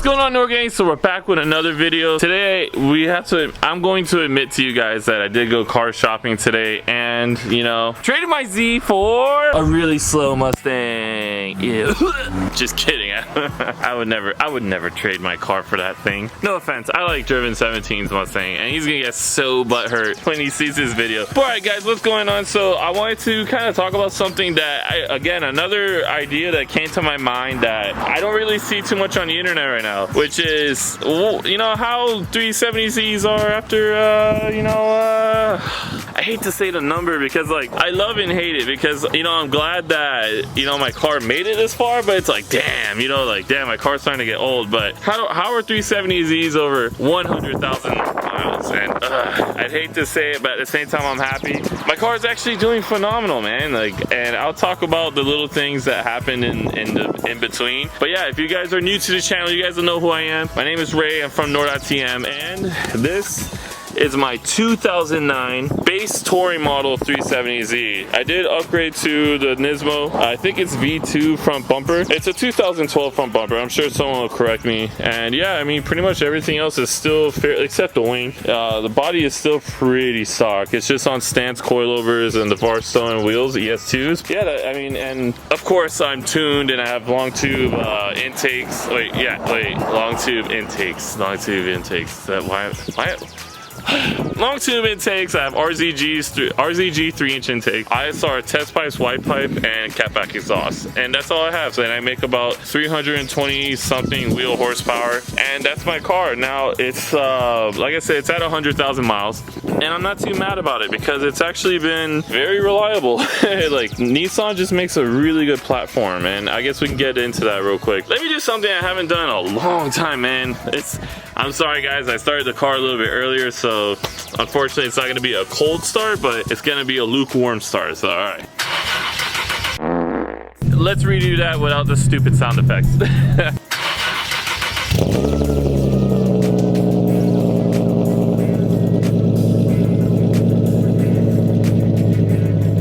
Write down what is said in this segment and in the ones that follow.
What's going on, Noir gang? So we're back with another video. Today I'm going to admit to you guys that I did go car shopping today, and you know, traded my Z for a really slow Mustang. Yeah. Just kidding. I would never trade my car for that thing. No offense, I like driven 17's Mustang, and he's gonna get so butthurt when he sees this video. But alright guys, what's going on? So I wanted to kind of talk about something that again, another idea that came to my mind that I don't really see too much on the internet right now, which is, you know, how 370Zs are after I hate to say the number because like I love and hate it, because you know, I'm glad that, you know, my car made it this far, but it's like damn, you know, like damn, my car's starting to get old. But how are 370Zs over 100,000 miles? And I'd hate to say it, but at the same time I'm happy. My car is actually doing phenomenal, man. Like, and I'll talk about the little things that happen in between. But yeah, if you guys are new to the channel, you guys will know who I am. My name is Ray. I'm from Noir.TM, and this is my 2009 base touring model 370Z. I did upgrade to the Nismo. I think it's V2 front bumper. It's a 2012 front bumper. I'm sure someone will correct me. And yeah, I mean, pretty much everything else is still fair, except the wing. The body is still pretty stock. It's just on stance coilovers and the Varrstoen wheels, ES2s. Yeah, I mean, and of course I'm tuned and I have long tube intakes. Long tube intakes. Long tube intakes. Why? Long tube intakes. I have RZG 3-inch intake, ISR test pipes, white pipe, and catback exhaust, and that's all I have. So then I make about 320 something wheel horsepower, and that's my car. Now it's like I said, it's at 100,000 miles, and I'm not too mad about it because it's actually been very reliable. Like, Nissan just makes a really good platform, and I guess we can get into that real quick. Let me do something I haven't done in a long time, man. I'm sorry guys, I started the car a little bit earlier, so unfortunately it's not going to be a cold start, but it's going to be a lukewarm start, so alright. Let's redo that without the stupid sound effects.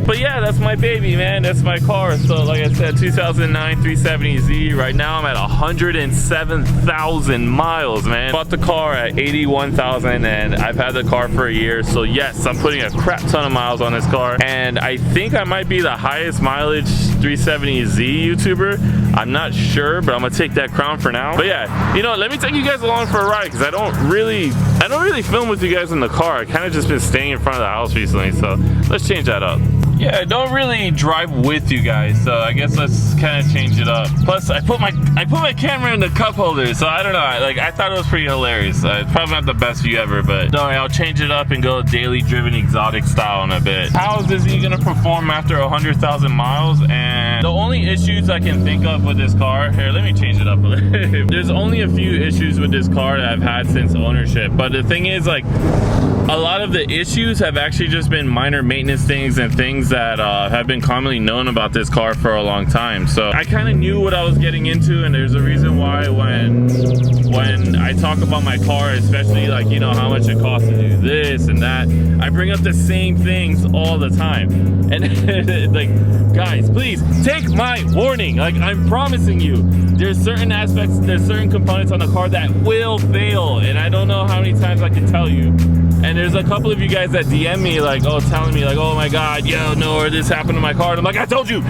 But yeah, that's my baby, man. That's my car. So like I said, 2009 370Z. Right now I'm at 107,000 miles, man. Bought the car at 81,000 and I've had the car for a year. So yes, I'm putting a crap ton of miles on this car. And I think I might be the highest mileage 370Z YouTuber. I'm not sure, but I'm gonna take that crown for now. But yeah, you know, let me take you guys along for a ride, because I don't really film with you guys in the car. I kind of just been staying in front of the house recently, so let's change that up. Yeah, I don't really drive with you guys, so I guess let's kind of change it up. Plus, I put my camera in the cup holder, so I don't know. I thought it was pretty hilarious. It's probably not the best view ever, but don't worry, I'll change it up and go daily driven exotic style in a bit. How is this gonna perform after 100,000 miles? And the only issues I can think of with this car, here, let me change it up a little. There's only a few issues with this car that I've had since ownership, but the thing is, like, a lot of the issues have actually just been minor maintenance things and things that have been commonly known about this car for a long time. So I kind of knew what I was getting into, and there's a reason why when I talk about my car, especially like, you know, how much it costs to do this and that, I bring up the same things all the time. And like, guys, please take my warning. Like, I'm promising you, there's certain aspects, there's certain components on the car that will fail, and I don't know how many times I can tell you. And there's a couple of you guys that DM me like, telling me like, oh my god, yo, Noir, this happened to my car. And I'm like, I told you.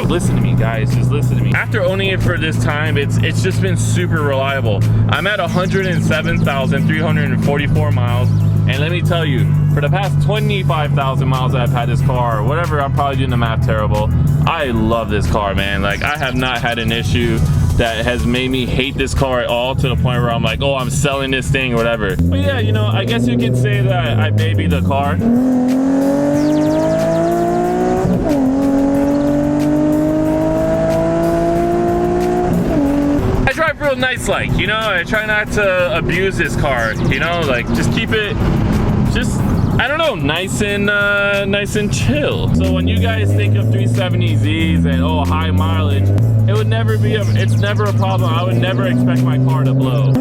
Listen to me, guys, just listen to me. After owning it for this time, it's just been super reliable. I'm at 107,344 miles. And let me tell you, for the past 25,000 miles that I've had this car, or whatever, I'm probably doing the math terrible, I love this car, man. Like, I have not had an issue that has made me hate this car at all, to the point where I'm like, oh, I'm selling this thing or whatever. But yeah, you know, I guess you could say that I baby the car. I drive real nice, like, you know, I try not to abuse this car, you know, like, just keep it, I don't know, nice and chill. So when you guys think of 370Zs and oh, high mileage, it would never be it's never a problem. I would never expect my car to blow.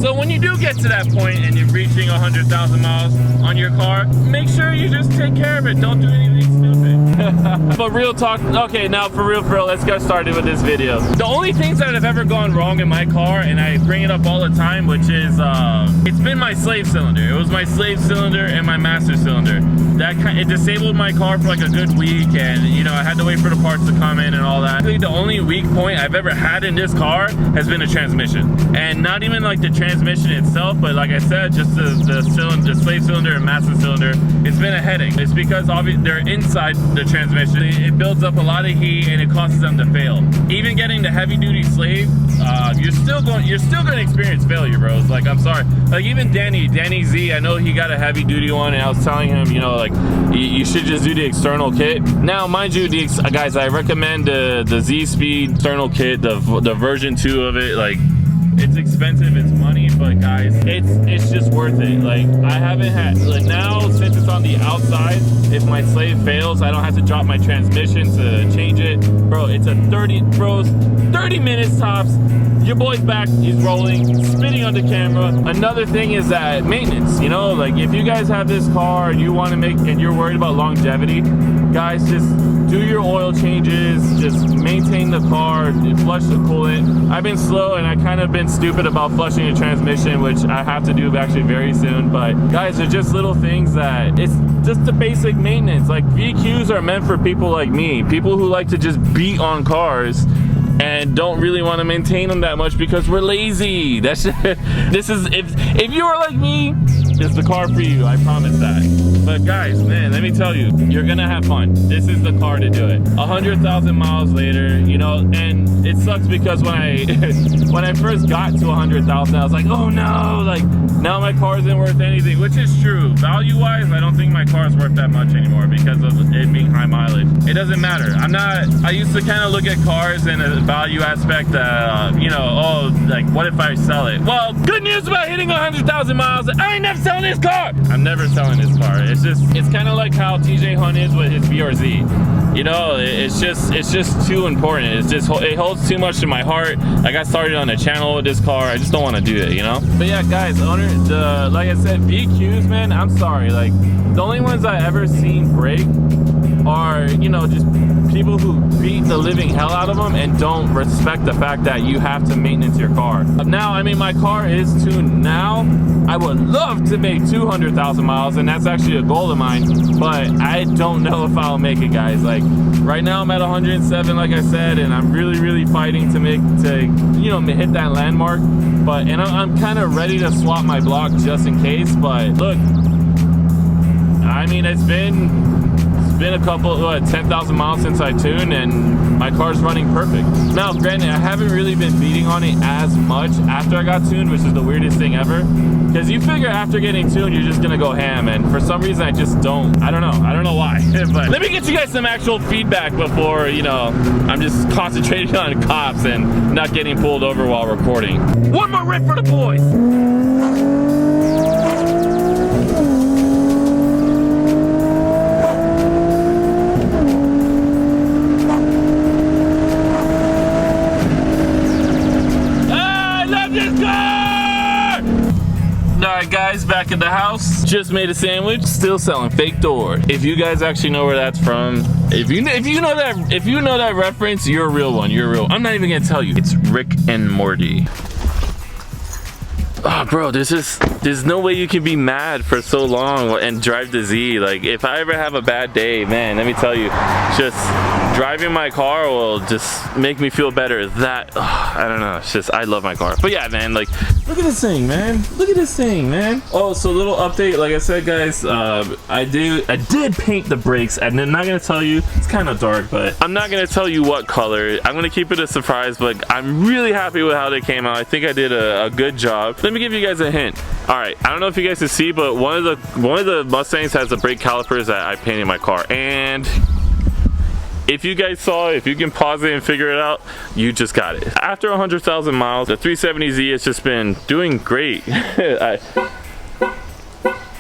So when you do get to that point and you're reaching 100,000 miles on your car, make sure you just take care of it. Don't do anything stupid. But real talk, okay, now for real, let's get started with this video. The only things that have ever gone wrong in my car, and I bring it up all the time, which is, it's been my slave cylinder. It was my slave cylinder and my master cylinder. It disabled my car for like a good week, and you know, I had to wait for the parts to come in and all that. The only weak point I've ever had in this car has been a transmission, and not even like the transmission itself, but like I said, just the slave cylinder and master cylinder. It's been a headache. It's because obviously they're inside the transmission. It builds up a lot of heat and it causes them to fail. Even getting the heavy duty slave, you're still going to experience failure, bros. Like, I'm sorry. Like even Danny Z, I know he got a heavy duty one, and I was telling him, you know, like you should just do the external kit. Now, mind you, guys, I recommend the Z Speed external kit, the version 2 of it. Like, it's expensive, it's money, but guys, it's just worth it. Like, I haven't had, like, now since it's on the outside, if my slave fails, I don't have to drop my transmission to change it. Bro, it's a 30 minutes tops. Your boy's back, he's rolling, spinning on the camera. Another thing is that maintenance, you know, like if you guys have this car and you want to and you're worried about longevity, guys, just do your oil changes, just maintain the car, flush the coolant. I've been slow and I kind of been stupid about flushing the transmission, which I have to do actually very soon. But guys, they're just little things that it's just the basic maintenance. Like VQs are meant for people like me, people who like to just beat on cars and don't really want to maintain them that much because we're lazy. This is if you are like me, it's the car for you, I promise that. But guys, man, let me tell you, you're gonna have fun. This is the car to do it. 100,000 miles later, you know, and it sucks because when I first got to 100,000, I was like, oh no, like now my car isn't worth anything, which is true. Value-wise, I don't think my car is worth that much anymore because of it being high mileage. It doesn't matter. I used to kind of look at cars in a value aspect that, you know, oh, like what if I sell it? Well, good news about hitting 100,000 miles, I ain't never selling this car. I'm never selling this car. It's kind of like how TJ Hunt is with his VRZ. You know, it's just too important. It holds too much to my heart. I got started on a channel with this car. I just don't want to do it, you know? But yeah, guys, like I said, VQs, man, I'm sorry. Like, the only ones I ever seen break are, you know, just people who beat the living hell out of them and don't respect the fact that you have to maintenance your car. Now, I mean, my car is tuned now. I would love to make 200,000 miles, and that's actually a goal of mine, but I don't know if I'll make it, guys. Like, right now I'm at 107, like I said, and I'm really fighting to you know, hit that landmark. But, and I'm kind of ready to swap my block just in case. But look, I mean, it's been a couple 10,000 miles since I tuned, and my car's running perfect. Now granted, I haven't really been beating on it as much after I got tuned, which is the weirdest thing ever, because you figure after getting tuned you're just gonna go ham, and for some reason I just don't. I don't know why. But let me get you guys some actual feedback before, you know, I'm just concentrating on cops and not getting pulled over while recording. One more rip for the boys. Alright guys, back at the house. Just made a sandwich. Still selling fake door. If you guys actually know where that's from, if you know that reference, you're a real one. You're real. I'm not even gonna tell you. It's Rick and Morty. Oh, bro, there's no way you can be mad for so long and drive the Z. Like, if I ever have a bad day, man, let me tell you, just driving my car will just make me feel better. I don't know, it's just, I love my car. But yeah, man, like, look at this thing, man. Look at this thing, man. Oh, so little update, like I said, guys, I did paint the brakes. I'm not gonna tell you, it's kind of dark, but I'm not gonna tell you what color. I'm gonna keep it a surprise, but I'm really happy with how they came out. I think I did a good job. Let me give you guys a hint. All right, I don't know if you guys can see, but one of the Mustangs has the brake calipers that I painted my car. And if you guys saw it, if you can pause it and figure it out, you just got it. After 100,000 miles, the 370Z has just been doing great.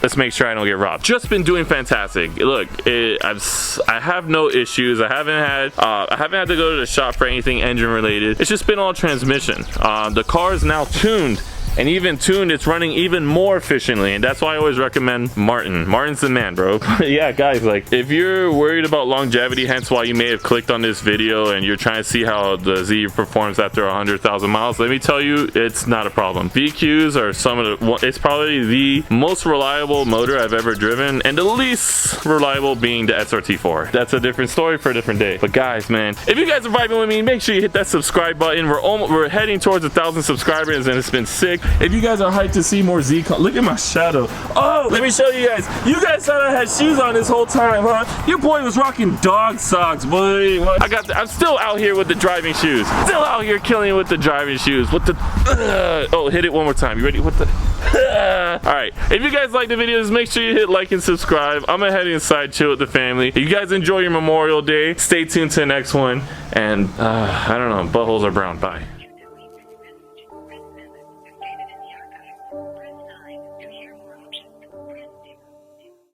Let's make sure I don't get robbed. Just been doing fantastic. Look, I have no issues. I haven't had to go to the shop for anything engine related. It's just been all transmission. The car is now tuned, and even tuned, it's running even more efficiently, and that's why I always recommend Martin. Martin's the man, bro. Yeah, guys, like if you're worried about longevity, hence why you may have clicked on this video and you're trying to see how the Z performs after 100,000 miles, let me tell you, it's not a problem. VQs are some of the, it's probably the most reliable motor I've ever driven, and the least reliable being the SRT4. That's a different story for a different day. But guys, man, if you guys are vibing with me, make sure you hit that subscribe button. We're heading towards 1,000 subscribers, and it's been sick. If you guys are hyped to see more Z, look at my shadow. Oh, let me show you guys. You guys thought I had shoes on this whole time, huh? Your boy was rocking dog socks, boy. I'm still out here with the driving shoes. Still out here killing it with the driving shoes. With the oh, hit it one more time. You ready? With the all right. If you guys like the videos, make sure you hit like and subscribe. I'm gonna head inside, chill with the family. If you guys enjoy your Memorial Day, stay tuned to the next one. And I don't know, buttholes are brown. Bye.